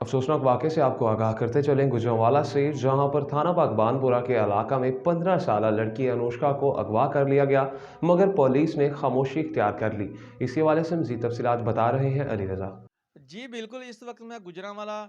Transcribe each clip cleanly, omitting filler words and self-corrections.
अफसोसनाक वाक़े से आपको आगाह करते चलें गुजरांवाला से, जहां पर थाना बागबानपुरा के इलाका में 15 साला लड़की अनुष्का को अगवा कर लिया गया, मगर पुलिस ने खामोशी इख्तियार कर ली। इसी हवाले से मज़ीद तफसीलात बता रहे हैं अली रज़ा। जी, बिल्कुल, इस वक़्त मैं गुजरांवाला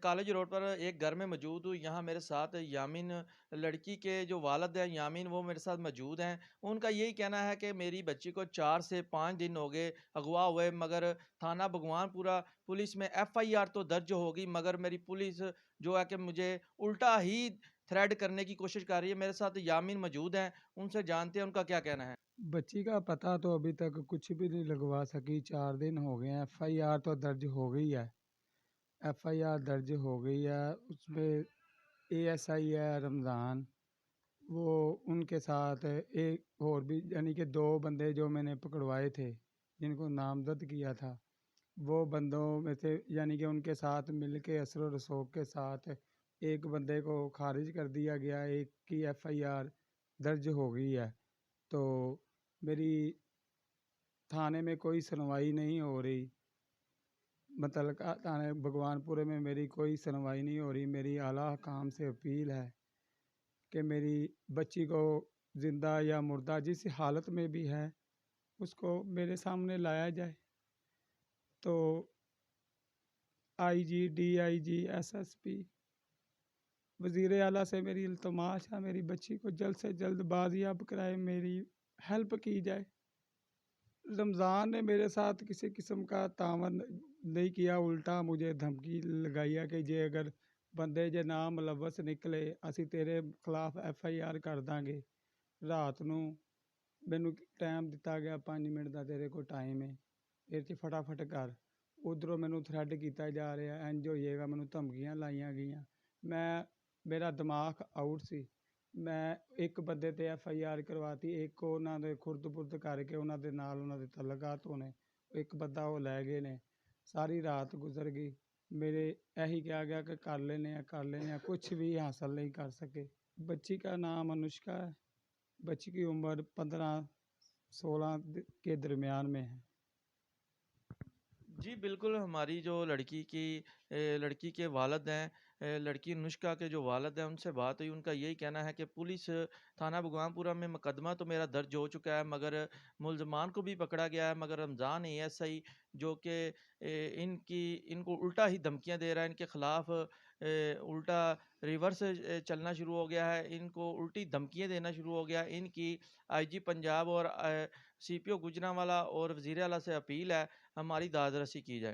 कॉलेज रोड पर एक घर में मौजूद हूँ। यहाँ मेरे साथ यामीन लड़की के जो वालिद हैं यामीन, वो मेरे साथ मौजूद हैं। उनका यही कहना है कि मेरी बच्ची को 4 से 5 दिन हो गए अगवा हुए, मगर थाना भगवानपुरा पुलिस में एफ़आईआर तो दर्ज हो गई, मगर मेरी पुलिस जो है कि मुझे उल्टा ही थ्रेट करने की कोशिश कर रही है। मेरे साथ यामीन मौजूद हैं, उनसे जानते हैं उनका क्या कहना है। बच्ची का पता तो अभी तक कुछ भी नहीं लगवा सकी। 4 दिन हो गए हैं। एफआईआर तो दर्ज हो गई है। एफआईआर दर्ज हो गई है। उसमें एएसआई है रमज़ान, वो उनके साथ एक और भी, यानी कि 2 बंदे जो मैंने पकड़वाए थे, जिनको नामजद किया था, वो बंदों में से, यानी कि उनके साथ मिल के असर और रसूख के साथ एक बंदे को खारिज कर दिया गया। एक की एफआईआर दर्ज हो गई है। तो मेरी थाने में कोई सुनवाई नहीं हो रही। मुतलका थाने भगवानपुरे में मेरी कोई सुनवाई नहीं हो रही। मेरी आला हकाम से अपील है कि मेरी बच्ची को ज़िंदा या मुर्दा जिस हालत में भी है, उसको मेरे सामने लाया जाए। तो आईजी, डीआईजी, एसएसपी, वज़ीर आला से मेरी इल्तमास है, मेरी बच्ची को जल्द से जल्द बाजियाब कराए, मेरी हेल्प की जाए। रमज़ान ने मेरे साथ किसी किस्म का तावन नहीं किया, उल्टा मुझे धमकी लगाई है कि जे अगर ਬੰਦੇ ਜੇ ਨਾ ਮੁਲਵਸ ਨਿਕਲੇ, ਅਸੀਂ ਤੇਰੇ ਖਿਲਾਫ ਐਫਆਈਆਰ ਕਰ ਦਾਂਗੇ। ਰਾਤ ਨੂੰ ਮੈਨੂੰ ਟਾਈਮ ਦਿੱਤਾ ਗਿਆ, 5 ਮਿੰਟ ਦਾ ਤੇਰੇ ਕੋਲ ਟਾਈਮ ਹੈ, ਇਹ 'ਚ ਫਟਾਫਟ ਕਰ। ਉਧਰੋਂ ਮੈਨੂੰ ਥ੍ਰੈਡ ਕੀਤਾ ਜਾ ਰਿਹਾ, ਇੰਜ ਹੋਈਏਗਾ, ਮੈਨੂੰ ਧਮਕੀਆਂ ਲਾਈਆਂ ਗਈਆਂ। ਮੈਂ ਮੇਰਾ ਦਿਮਾਗ ਆਊਟ ਸੀ। ਮੈਂ ਇੱਕ ਬੰਦੇ ਤੇ ਐਫਆਈਆਰ ਕਰਵਾਤੀ, ਇੱਕ ਉਹਨਾਂ ਦੇ ਖੁਰਦ-ਬੁਰਦ ਕਰਕੇ ਉਹਨਾਂ ਦੇ ਨਾਲ ਉਹਨਾਂ ਦੇ ਤਲਕਾਤ ਹੋਣੇ, ਇੱਕ ਬੰਦਾ ਉਹ ਲੈ ਗਏ ਨੇ। ਸਾਰੀ ਰਾਤ ਗੁਜ਼ਰ ਗਈ। मेरे यही कहा गया कि कर लेने कुछ भी हासिल नहीं कर सके। बच्ची का नाम अनुष्का है। बच्ची की उम्र 15-16 के दरमियान में है। जी, बिल्कुल, हमारी जो लड़की के वालिद हैं, लड़की अनुष्का के जो वालिद हैं, उनसे बात हुई। उनका यही कहना है कि पुलिस थाना भगवानपुरा में मुकदमा तो मेरा दर्ज हो चुका है, मगर मुल्ज़मान को भी पकड़ा गया है, मगर रमज़ान एएसआई जो कि इनको उल्टा ही धमकियाँ दे रहा है, इनके खिलाफ़ उल्टा रिवर्स चलना शुरू हो गया है, इनको उल्टी धमकियाँ देना शुरू हो गया है। इनकी आईजी पंजाब और सीपीओ गुजरांवाला और वज़ीर आला से अपील है, हमारी दाद रसी की जाए।